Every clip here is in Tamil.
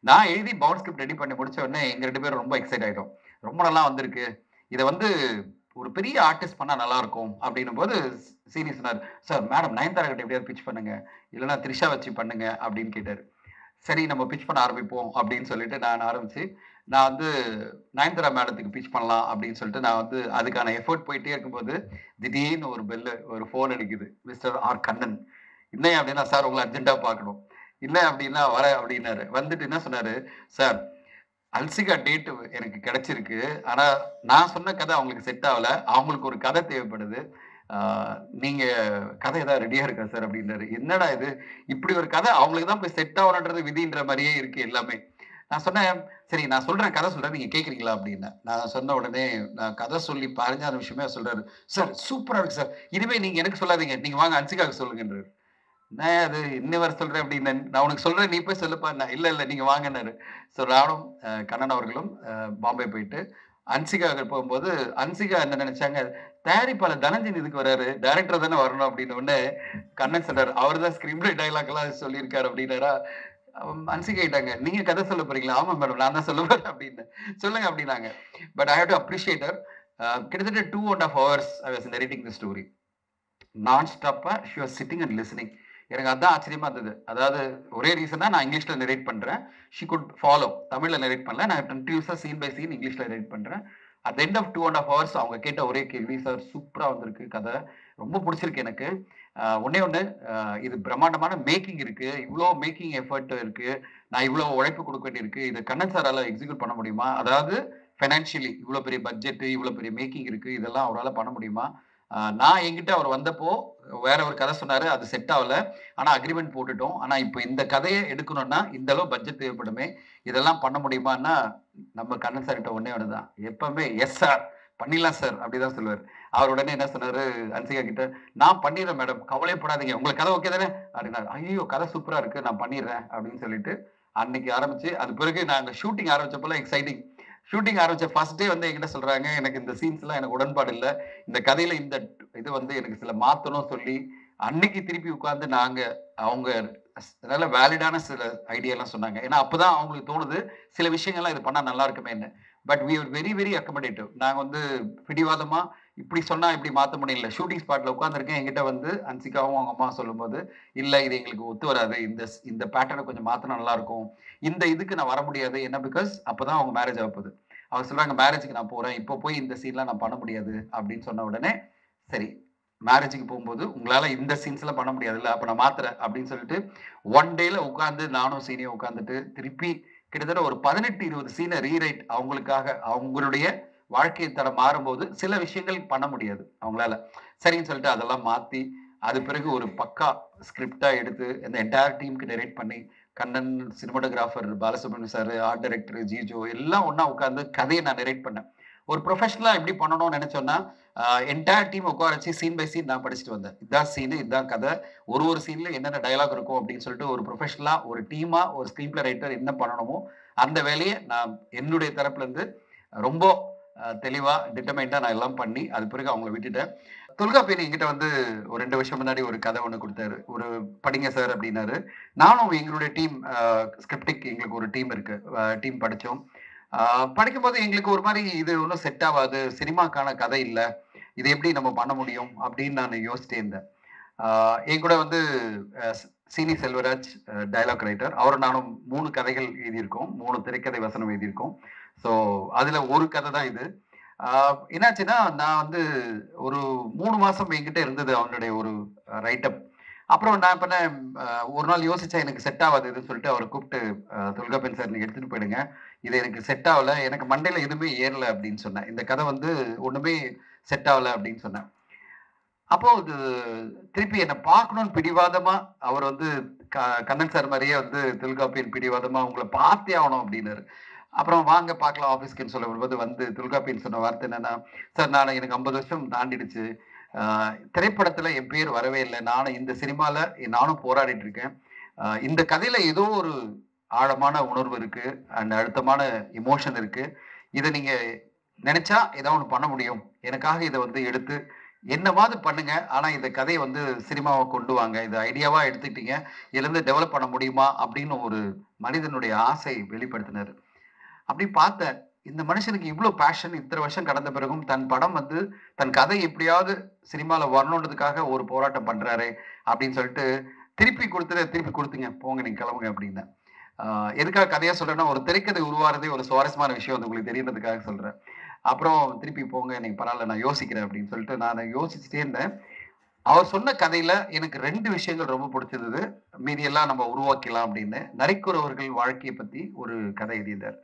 நான் எழுதி பவுண்ட் ஸ்கிரிப்ட் ரெடி பண்ணி முடிச்ச உடனே எங்க 2 பேரும் ரொம்ப எக்ஸைட் ஆயிட்டோம். ரொம்ப நல்லா வந்திருக்கு. இத வந்து ஒரு பெரிய ஆர்டிஸ்ட் பண்ணா நல்லா இருக்கும் அப்படின்னும்போது சீனி சொன்னாரு. சார் மேடம் நயன்தாரா கிட்ட எப்படியாவது பிட்ச் பண்ணுங்க. இல்லன்னா த்ரிஷா வச்சு பண்ணுங்க அப்படின்னு கேட்டாரு. சரி நம்ம பிட்ச் பண்ண ஆரம்பிப்போம் அப்படின்னு சொல்லிட்டு நான் ஆரம்பிச்சு, நான் வந்து நயன்தாரா மேடத்துக்கு பிட்ச் பண்ணலாம் அப்படின்னு சொல்லிட்டு நான் வந்து அதுக்கான எஃபோர்ட் போயிட்டே இருக்கும்போது, திடீர்னு ஒரு ஒரு ஃபோன் அடிக்குது. Mister R Kannan. என்னய்யா அப்படின்னா, சார் உங்கள அர்ஜென்ட்டா பார்க்கணும். இல்ல அப்படின்னா வரேன் அப்படின்னாரு. வந்துட்டு என்ன சொன்னாரு, சார் அல்சிகா டேட் எனக்கு கிடைச்சிருக்கு. ஆனா நான் சொன்ன கதை அவங்களுக்கு செட் ஆவல. அவங்களுக்கு ஒரு கதை தேவைப்படுது. ஆ நீங்க கதை ஏதாவது ரெடியா இருக்கா சார் அப்படின்னாரு. என்னடா இது? இப்படி ஒரு கதை அவங்களுக்கு தான் போய் செட் ஆவலன்றது விதின்ற மாரியே இருக்கு எல்லாமே. நான் சொன்னேன், "சரி நான் சொல்றேன், கதை சொல்றேன். நீங்க கேட்கிறீங்களா?" அப்படின்னேன். நான் சொன்ன உடனே நான் கதை சொல்லி 15வது நிமிஷமே சொல்றாரு, "சார் சூப்பரா இருக்கு சார். இனிமே நீங்க எனக்கு சொல்லாதீங்க. நீங்க வாங்க ஹன்சிகாவுக்கு சொல்லுங்கன்றாரு." "என்னய்யா இது இன்னி வர சொல்றேன்" அப்படின்னேன். "நான் உனக்கு சொல்றேன். நீ போய் சொல்லுப்பான்னேன்." "இல்ல, இல்ல நீங்க வாங்கன்னாரு." ஸோ நானும் கண்ணன் அவர்களும் பாம்பே போயிட்டு ஹன்சிகாவுக்கு போகும்போது, ஹன்சிகா என்ன நெனச்சாங்க, தயாரிப்பாளர் தனஞ்சயன் இதுக்கு வராரு. டைரக்டர் தானே வரணும் அப்படின்ன உடனே, கண்ணன் சொல்றாரு, "அவரு தான் ஸ்கிரீன் பிளே டயலாக்லாம் சொல்லியிருக்காரு" அப்படின்னாரா. ஹன்சிகா கேட்டாங்க, "நீங்க கதை சொல்ல போறீங்களா?" "ஆமா மேடம். நான் தான் சொல்ல போறேன்" அப்படின்னேன். "சொல்லுங்க" அப்படின்னாங்க. But I have to appreciate her. கிட்டத்தட்ட 2 1/2 hours I was narrating the story. நான் ஸ்டாப்பா she was sitting and listening. எனக்கு அதான் ஆச்சரியமா இருந்தது. அதாவது ஒரே ரீசன் தான் நான் இங்கிலீஷ்ல நரேட் பண்றேன். She could follow. தமிழ்ல நரேட் பண்ணல. நான் கன்டினியூஸா சீன் பை சீன் இங்கிலீஷ்ல நரேட் பண்றேன். At the end of 2 1/2 hours அவங்க கேட்ட ஒரே கேள்வி, "சார் சூப்பரா வந்திருக்கு கதை. ரொம்ப புடிச்சிருக்கு எனக்கு. ஒண்ணே ஒண்ணு இது பிரம்மாண்டமான மேக்கிங் இருக்கு. இவ்ளோ மேக்கிங் எஃபோர்ட் இருக்கு. நான் இவ்ளோ உழைப்பு குடுக்க வேண்டியிருக்கு. இத கண்ணன் சாரால எக்ஸிக்யூட் பண்ண முடியுமா? அதாவது பைனான்சியலி இவ்ளோ பெரிய பட்ஜெட், இவ்ளோ பெரிய மேக்கிங் இருக்கு. இதெல்லாம் அவரால பண்ண முடியுமா? நான் என்கிட்ட அவர் வந்தப்போ வேற ஒரு கதை சொன்னாரு. அது செட் ஆவல. ஆனா அக்ரீமெண்ட் போட்டுட்டோம். ஆனா இப்ப இந்த கதைய எடுக்கணும்னா, இந்த அளவு பட்ஜெட் தேவைப்படுமே. இதெல்லாம் பண்ண முடியுமான்னா, நம்ம கண்ணன் சார்கிட்ட ஒண்ணே ஒண்ணு தான். எப்பவுமே எஸ் சார். பண்ணிடலாம் சார். அப்படிதான் சொல்லுவாரு. அவர் உடனே என்ன சொன்னாரு, ஹன்சிகா கிட்ட, "நான் பண்ணிடுறேன் மேடம். கவலையேப்படாதீங்க. உங்களுக்கு கதை ஓகே தானே?" அப்படின்னாரு. "ஐயய்யோ! கதை சூப்பரா இருக்கு. நான் பண்ணிடுறேன்." அப்படின்னு சொல்லிட்டு, அன்னைக்கு ஆரம்பிச்சு, அது பிறகு நாங்க ஷூட்டிங் ஆரம்பிச்சப்பலாம் எக்ஸைட்டிங். ஷூட்டிங் ஆரம்பிச்ச ஃபர்ஸ்ட் டே வந்து என்கிட்ட சொல்றாங்க, "எனக்கு இந்த சீன்ஸ்லாம் எனக்கு உடன்பாடு இல்ல. இந்த கதையில இந்த இது வந்து எனக்கு சில மாத்தணும்" சொல்லி, அன்னைக்கு திருப்பி உட்கார்ந்து நாங்க அவங்க நல்ல வேலிடான சில ஐடியாலாம் சொன்னாங்க. ஏன்னா, அப்பதான் அவங்களுக்கு தோணுது, சில விஷயங்கள்லாம் இது பண்ணா நல்லா இருக்குமேன்னு. But we are very, very accommodative. நாங்க வந்து பிடிவாதமா, இப்படி சொன்னா இப்படி மாத்த முடியல. ஷூட்டிங் ஸ்பாட்ல உட்கார்ந்திருக்கேன். என்கிட்ட வந்து ஹன்சிகாவும் அவங்க அம்மாவும் சொல்லும்போது, "இல்ல இது எங்களுக்கு ஒத்து வராது. இந்த பேட்டர்ன கொஞ்சம் மாத்துனா நல்லாருக்கும். இந்த இதுக்கு நான் வர முடியாது." ஏன்னா பிகாஸ் அப்பதான் அவங்க மேரேஜ் ஆகப்போகுது. அவங்க சொல்றாங்க, "மேரேஜ்க்கு நான் போறேன். இப்போ போய் இந்த சீன்லாம் நான் பண்ண முடியாது." அப்படின்னு சொன்ன உடனே, சரி மேரேஜ்க்கு போகும்போது, "உங்களால இந்த சீன்ஸ்லாம் பண்ண முடியாதுல்ல. அப்ப நான் மாத்துறேன்." அப்படின்னு சொல்லிட்டு, ஒன் டேல உட்கார்ந்து நானும் சீனியும் உட்கார்ந்துட்டு, திருப்பி கிட்டத்தட்ட ஒரு 18, 20 சீன ரீரைட் அவங்களுக்காக, அவங்களுடைய வாழ்க்கை தடம் மாறும்போது, சில விஷயங்கள் பண்ண முடியாது அவங்களால. சரின்னு சொல்லிட்டு அதெல்லாம் மாத்தி, அது பிறகு ஒரு பக்கா ஸ்கிரிப்ட்டா எடுத்து, இந்த என்டயர் டீம்க்கு நரேட் பண்ணி, Kannan, cinematographer Balasubramaniam sir, art director Jijo எல்லாம் ஒண்ணா உட்கார்ந்து கதைய நான் நரேட் பண்ணேன். ஒரு ப்ரொஃபஷனலா எப்படி பண்ணணும்னு நெனச்சோம்னா, என்டயர் டீம் உட்கார வச்சு சீன் பை சீன் நான் படிச்சுட்டு வந்தேன். இதான் சீனு, இதான் கதை. ஒரு சீன்ல என்னென்ன டயலாக் இருக்கும் அப்படின்னு சொல்லிட்டு ஒரு ப்ரொஃபஷனலா, ஒரு டீமா, ஒரு ஸ்கிரீன் பிளே ரைட்டர் என்ன பண்ணணுமோ, அந்த வேலைய நான் என்னுடைய தரப்புல இருந்து ரொம்ப தெளிவா, டிட்டர்மைன்டா நான் எல்லாம் பண்ணி, அது பிறகு அவங்கள விட்டுட்டேன். தொல்காப்பியன் என்கிட்ட வந்து ஒரு 2 வருஷம் முன்னாடி ஒரு கதை ஒண்ணு குடுத்தாரு. ஒரு படிங்க சார் அப்டின்னாரு. நானும் எங்களுடைய டீம் ஸ்கிரிப்டிக் எங்களுக்கு ஒரு டீம் இருக்கு. டீம் படிச்சோம். ஆ படிக்கும்போது எங்களுக்கு ஒரு மாரி இது ஒண்ணும் செட் ஆவாது. சினிமாக்கான கதை இல்ல. இத எப்படி நம்ம பண்ண முடியும்? அப்படின்னு நான் யோசிச்சிட்டே இருந்தேன். ஆ என் கூட வந்து அ சீனி செல்வராஜ் டயலாக் ரைட்டர். அவரும் நானும் 3 கதைகள் எழுதியிருக்கோம். 3 திரைக்கதை வசனம் எழுதியிருக்கோம். ஸோ அதுல ஒரு கதை தான் இது. ஆ என்னாச்சுன்னா, நான் வந்து ஒரு 3 மாசம் என்கிட்ட இருந்தது அவனுடைய ஒரு ரைட் அப். அப்புறம் நான் பண்ணேன், அ ஒரு நாள் யோசிச்சேன் எனக்கு செட் ஆவாது இதுன்னு சொல்லிட்டு அவர கூப்ட்டு, "தொல்காப்பியன் சார் நீங்க எடுத்துட்டு போயிடுங்க. இது எனக்கு செட் ஆவல. எனக்கு மண்டையில எதுவுமே ஏறல" அப்படின்னு சொன்னேன். இந்த கதை வந்து ஒண்ணுமே செட் ஆவல அப்படின்னு சொன்னேன். அப்போ இது திருப்பி என்ன பார்க்கணும்னு பிடிவாதமா அவர் வந்து க கண்ணன் சார் மாரியே வந்து தொல்காப்பியன் பிடிவாதமா "உங்கள பார்த்தே ஆவணும்" அப்படின்னாரு. அப்புறம் வாங்க பார்க்கலாம் ஆஃபீஸ்க்குன்னு சொல்ல வரும்போது வந்து தொல்காப்பியன் சொன்ன வார்த்தை என்னன்னா, "சார் நானு எனக்கு 50 வருஷம் தாண்டிடுச்சு. அ திரைப்படத்துல என் பேர் வரவே இல்ல. நானும் இந்த சினிமால நானும் போராடிட்டு இருக்கேன். இந்த கதையில ஏதோ ஒரு ஆழமான உணர்வு இருக்கு. அண்ட் அழுத்தமான எமோஷன் இருக்கு. இத நீங்க நெனச்சா ஏதோ ஒண்ணு பண்ண முடியும். எனக்காக இத வந்து எடுத்து என்னவாவது பண்ணுங்க. ஆனா இந்த கதைய வந்து சினிமாவா கொண்டு வாங்க. இத ஐடியாவா எடுத்துக்கிட்டீங்க. இதுலருந்து டெவலப் பண்ண முடியுமா? அப்படின்னு ஒரு மனிதனுடைய ஆசை வெளிப்படுத்தினாரு. அப்படி பார்த்தேன். இந்த மனுஷனுக்கு இவ்ளோ பேஷன் இத்தன வருஷம் கடந்த பிறகும், தன் படம் வந்து தன் கதை எப்படியாவது சினிமால வரணுன்றதுக்காக ஒரு போராட்டம் பண்றாரே! அப்படின்னு சொல்லிட்டு, திருப்பி குடுத்தத திருப்பி குடுத்துங்க. போங்க நீங்க கிளம்புங்க அப்படின்னேன். ஆ எதுக்காக கதையா சொல்றேன்னா, ஒரு திரைக்கதை உருவாகுறதே ஒரு சுவாரஸ்யமான விஷயம் அது உங்களுக்கு தெரியணுன்றதுக்காக சொல்றேன். அப்புறம் திருப்பி போங்க நீங்க பரவால்ல நான் யோசிக்கிறேன் அப்படின்னு சொல்லிட்டு நானு யோசிச்சுட்டே இருந்தேன். அவர் சொன்ன கதையில எனக்கு 2 விஷயங்கள் ரொம்ப புடிச்சிருந்தது. மீதியெல்லாம் நம்ம உருவாக்கிக்கலாம் அப்படின்னு. நரிக்குறவர்கள் வாழ்க்கைய பத்தி ஒரு கதை எழுதியிருந்தார்.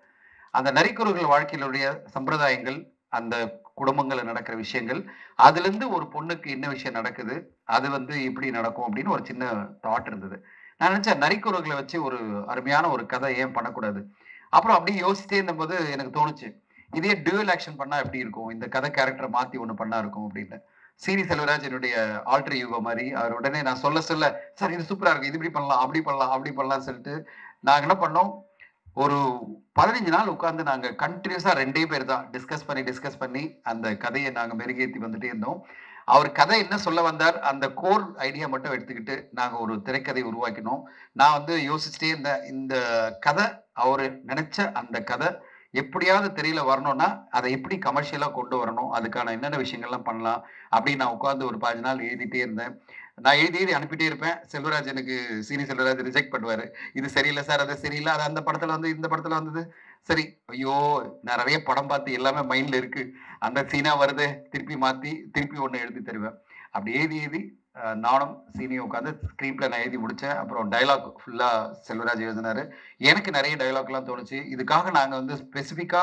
அந்த நரிக்குறவர்கள் வாழ்க்கையிலுடைய சம்பிரதாயங்கள், அந்த குடும்பங்கள்ல நடக்கிற விஷயங்கள், அதிலிருந்து ஒரு பொண்ணுக்கு என்ன விஷயம் நடக்குது, அது வந்து எப்படி நடக்கும் அப்படின்னு ஒரு சின்ன தாட் இருந்தது. நான் நினைச்சேன் நரிக்குறவர்கள வச்சு ஒரு அருமையான ஒரு கதை ஏன் பண்ணக்கூடாது? அப்புறம் அப்படியே யோசிச்சிட்டே இருந்தபோது எனக்கு தோணுச்சு. இதே டூயல் ஆக்ஷன் பண்ணா எப்படி இருக்கும்? இந்த கதை கேரக்டர மாத்தி ஒண்ணு பண்ணா இருக்கும் அப்படின்னு. சீனி செல்வராஜ் என்னுடைய ஆல்டர் ஈகோ மாரி, அவர் உடனே நான் சொல்ல சொல்ல, "சார் இது சூப்பரா இருக்கு. இது இப்படி பண்ணலாம், அப்படி பண்ணலாம், அப்படி பண்ணலாம்ன்னு" சொல்லிட்டு, நாங்க என்ன பண்ணோம், ஒரு 15 நாள் உட்கார்ந்து நாங்க கன்டினியூஸா 2 பேர் தான் டிஸ்கஸ் பண்ணி அந்த கதைய நாங்க மெருகேத்தி வந்துட்டே இருந்தோம். அவர் கதை என்ன சொல்ல வந்தார், அந்த கோர் ஐடியா மட்டும் எடுத்துக்கிட்டு, நாங்க ஒரு திரைக்கதை உருவாக்கினோம். நான் வந்து யோசிச்சுட்டே இருந்தேன். இந்த கதை அவரு நெனச்ச அந்த கதை எப்படியாவது திரையில வரணும்னா, அத எப்படி கமர்ஷியலா கொண்டு வரணும், அதுக்கான என்னென்ன விஷயங்கள்லாம் பண்ணலாம், அப்படின்னு நான் உட்கார்ந்து ஒரு 15 நாள் எழுதிட்டே இருந்தேன். நான் எழுதி எழுதி அனுப்பிட்டே இருப்பேன். செல்வராஜ் எனக்கு சீனி செல்வராஜ் ரிஜெக்ட் பண்ணுவாரு. இது சரியில்ல சார், அது சரியில்ல. அது அந்த படத்துல வந்து இந்த படத்துல வந்தது. சரி, ஐயோ! நான் நெறைய படம் பார்த்து எல்லாமே மைண்ட்ல இருக்கு. அந்த சீனா வருதே, திருப்பி மாத்தி, திருப்பி ஒண்ணு எழுதி தருவேன். அப்படி எழுதி எழுதி நானும் சீனியும் உட்கார்ந்து ஸ்க்ரீன் பிளே நான் எழுதி முடிச்சேன். அப்புறம் டயலாக் ஃபுல்லா செல்வராஜ் எழுதினாரு. எனக்கு நெறைய டயலாக்லாம் தோணுச்சு. இதுக்காக நாங்க வந்து ஸ்பெசிஃபிக்கா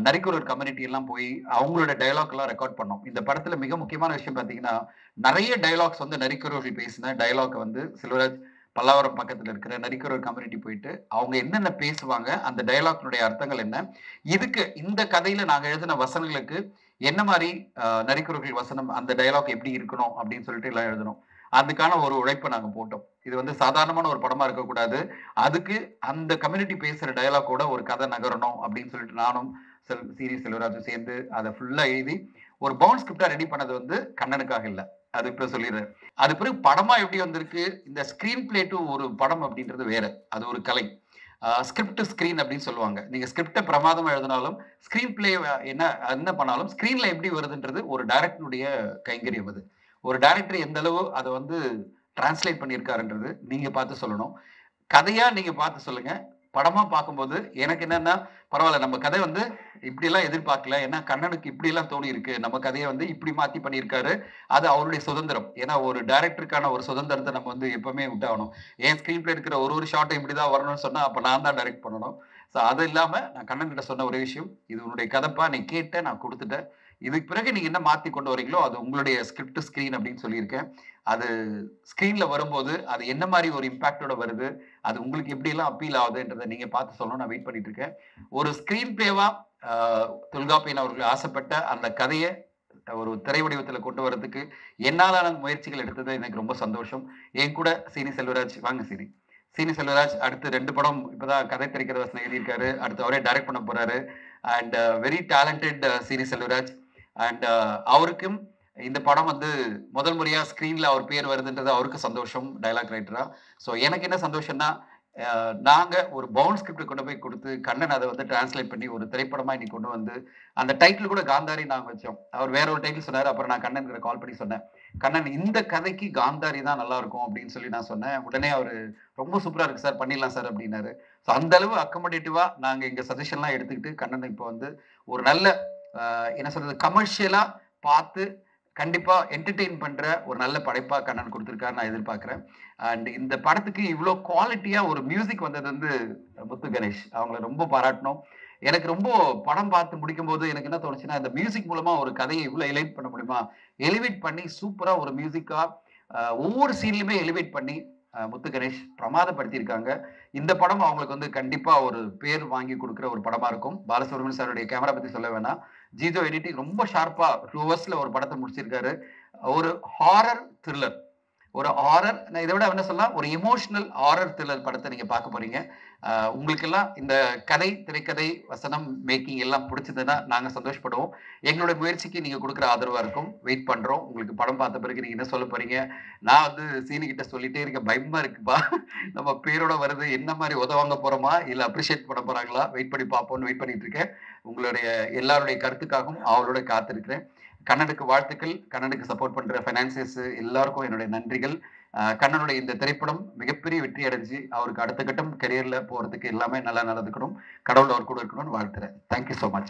நரிக்குறவர் கம்யூனிட்டி எல்லாம் போய் அவங்களோட டயலாக்லாம் ரெக்கார்ட் பண்ணோம். இந்த படத்துல மிக முக்கியமான விஷயம் பார்த்தீங்கன்னா, நெறைய டயலாக்ஸ் வந்து நரிக்குறவர்கள் பேசின டயலாக்க வந்து செல்வராஜ் பல்லாவரம் பக்கத்துல இருக்கிற நரிக்குறவர் கம்யூனிட்டி போயிட்டு, அவங்க என்னென்ன பேசுவாங்க, அந்த டயலாக்னுடைய அர்த்தங்கள் என்ன? இதுக்கு இந்த கதையில நாங்க எழுதின வசனங்களுக்கு என்ன மாரி நரிக்குறவர்கள் வசனம் அந்த டயலாக் எப்படி இருக்கணும் அப்படின்னு சொல்லிட்டு எல்லாம் எழுதினோம். அதுக்கான ஒரு உழைப்ப நாங்க போட்டோம். இது வந்து சாதாரணமான ஒரு படமா இருக்கக்கூடாது. அதுக்கு அந்த கம்யூனிட்டி பேசுற டயலாக்கோட ஒரு கதை நகரணும் அப்படின்னு சொல்லிட்டு நானும் சீனி செல்வராஜும் சேர்ந்து அத ஃபுல்லா எழுதி, ஒரு பவுண்ட் ஸ்கிரிப்ட்டா ரெடி பண்ணது வந்து கண்ணனுக்காக இல்ல. அது இப்ப சொல்லிர்றேன். அது பிறகு படமா எப்படி வந்திருக்கு, இந்த ஸ்கிரீன் பிளே டூ ஒரு படம் அப்படின்றது வேற. அது ஒரு கலை. ஸ்கிரிப்ட் டு ஸ்கிரீன் அப்படின்னு சொல்லுவாங்க. நீங்க ஸ்கிரிப்ட்ட பிரமாதமா எழுதினாலும், ஸ்கிரீன் பிளே என்ன என்ன பண்ணாலும், ஸ்கிரீன்ல எப்படி வருதுன்றது ஒரு டைரக்டருடைய கைங்கரியம் அது. ஒரு டைரக்டர் எந்த அளவு அத வந்து டிரான்ஸ்லேட் பண்ணியிருக்காருன்றது நீங்க பார்த்து சொல்லணும். கதையா நீங்க பார்த்து சொல்லுங்க. படமா பார்க்கும்போது எனக்கு என்னன்னா, பரவால்ல நம்ம கதை வந்து இப்படியெல்லாம் எதிர்பார்க்கல. ஏன்னா கண்ணனுக்கு இப்படியெல்லாம் தோணியிருக்கு. நம்ம கதைய வந்து இப்படி மாத்தி பண்ணியிருக்காரு. அது அவருடைய சுதந்திரம். ஏன்னா ஒரு டைரக்டருக்கான ஒரு சுதந்திரத்த நம்ம வந்து எப்பவுமே விட்டாகணும். என் ஸ்கிரீன் பிளே இருக்கிற ஒரு ஷாட்டும் இப்படிதான் வரணும்னு சொன்னா, அப்ப நான் தான் டைரக்ட் பண்ணணும். ஸோ அது இல்லாம நான் கண்ணன் கிட்ட சொன்ன ஒரே விஷயம், "இது உன்னுடைய கதைப்பா. நீ கேட்ட நான் குடுத்துட்டேன். இதுக்கு பிறகு நீங்க என்ன மாத்தி கொண்டு வரீங்களோ, அது உங்களுடைய ஸ்கிரிப்ட் டூ ஸ்கிரீன் அப்படின்னு சொல்லியிருக்கேன். அது ஸ்கிரீன்ல வரும்போது, அது என்ன மாரி ஒரு இம்பாக்ட்டோட வருது? அது உங்களுக்கு எப்படியெல்லாம் அப்பீல் ஆகுதுன்றத நீங்க பார்த்து சொல்லணும். நான் வெயிட் பண்ணிட்டு இருக்கேன். ஒரு ஸ்கிரீன் பிளேவா அ தொல்காப்பியன் அவர்கள் ஆசைப்பட்ட அந்த கதைய ஒரு திரை வடிவத்துல கொண்டு வரதுக்கு என்னாலான முயற்சிகள் எடுத்தது எனக்கு ரொம்ப சந்தோஷம். என் கூட சீனி செல்வராஜ் வாங்க சீனி. சீனி செல்வராஜ் அடுத்து 2 படம் இப்பதான் கதை திரைக்கதை வசனம் எழுதியிருக்காரு. அடுத்து அவரே டைரக்ட் பண்ண போறாரு. அண்ட் வெரி டேலண்டட் சீனி செல்வராஜ். அண்ட் அவருக்கும் இந்த படம் வந்து முதல் முறையா ஸ்க்ரீன்ல அவர் பேர் வருதுன்றது அவருக்கு சந்தோஷம் டயலாக் ரைட்டரா. ஸோ எனக்கு என்ன சந்தோஷம்னா, நாங்க ஒரு பவுண்ட் ஸ்கிரிப்ட் கொண்டு போய் குடுத்து, கண்ணன் அத வந்து டிரான்ஸ்லேட் பண்ணி ஒரு திரைப்படமா இன்னைக்கு கொண்டு வந்து, அந்த டைட்டில் கூட காந்தாரி நாங்க வச்சோம். அவர் வேற ஒரு டைட்டில் சொன்னாரு. அப்புறம் நான் கண்ணன்கிட்ட கால் பண்ணி சொன்னேன். "கண்ணன் இந்த கதைக்கு காந்தாரி தான் நல்லாருக்கும்" அப்படின்னு சொல்லி நான் சொன்னேன். உடனே அவரு "ரொம்ப சூப்பரா இருக்கு சார். பண்ணிடலாம் சார்" அப்படின்னாரு. ஸோ அந்த அளவு அக்கமடேட்டிவா நாங்க எங்க சஜஷன்லாம் எடுத்துக்கிட்டு, கண்ணன் இப்ப வந்து ஒரு நல்ல என்ன சொல்றது கமர்ஷியலா பார்த்து கண்டிப்பா என்டர்டெயின் பண்ற ஒரு நல்ல படைப்பா கண்ணன் குடுத்திருக்காருன்னு நான் எதிர்பார்க்கிறேன். அண்ட் இந்த படத்துக்கு இவ்ளோ குவாலிட்டியா ஒரு மியூசிக் வந்தது வந்து முத்து கணேஷ். அவங்கள ரொம்ப பாராட்டணும். எனக்கு ரொம்ப படம் பார்த்து முடிக்கும்போது எனக்கு என்ன தோணுச்சுன்னா, இந்த மியூசிக் மூலமா ஒரு கதைய இவ்ளோ எலிவேட் பண்ண முடியுமா? எலிவேட் பண்ணி சூப்பரா ஒரு மியூசிக்கா ஒவ்வொரு சீன்லயுமே எலிவேட் பண்ணி முத்து கணேஷ் பிரமாதப்படுத்தியிருக்காங்க. இந்த படம் அவங்களுக்கு வந்து கண்டிப்பா ஒரு பேர் வாங்கி குடுக்குற ஒரு படமா இருக்கும். பாலசுப்ரமணியன் சாருடைய கேமரா பத்தி சொல்ல வேணாம். ஜிதோ எடிட்டிங் ரொம்ப ஷார்ப்பா 2 ஹவர்ஸ்ல ஒரு படத்த முடிச்சிருக்காரு. ஒரு ஹாரர் த்ரில்லர். ஒரு ஹாரர் நான் இத விட என்ன சொல்லலாம், ஒரு எமோஷனல் ஹாரர் த்ரில்லர் படத்த நீங்க பார்க்க போறீங்க. உங்களுக்கெல்லாம் இந்த கதை, திரைக்கதை, வசனம், மேக்கிங் எல்லாம் புடிச்சதுன்னா, நாங்க சந்தோஷப்படுவோம். எங்களுடைய முயற்சிக்கு நீங்க குடுக்குற ஆதரவா இருக்கும். வெயிட் பண்றோம். உங்களுக்கு படம் பார்த்த பிறகு நீங்க என்ன சொல்ல போறீங்க? நான் வந்து சீனு கிட்ட சொல்லிட்டே இருக்கேன். பயமா இருக்குப்பா. நம்ம பேரோட வருது. என்ன மாரி உத வாங்க போறோமா? இல்ல அப்ரிஷியேட் பண்ண போறாங்களா? வெயிட் பண்ணி பார்ப்போம்னு வெயிட் பண்ணிட்டு இருக்கேன். உங்களுடைய எல்லாருடைய கருத்துக்காகவும் ஆவலோட காத்திருக்கிறேன். கண்ணனுக்கு வாழ்த்துக்கள். கண்ணனுக்கு சப்போர்ட் பண்ற ஃபைனான்சியர்ஸ் எல்லாருக்கும் என்னுடைய நன்றிகள். கண்ணனுடைய இந்த திரைப்படம் மிகப்பெரிய வெற்றி அடைஞ்சு, அவருக்கு அடுத்த கட்டம் கரியர்ல போறதுக்கு எல்லாமே நல்லா நடந்துக்கணும். கடவுள் அவர் கூட இருக்கணும்னு வாழ்த்துறேன். Thank you so much.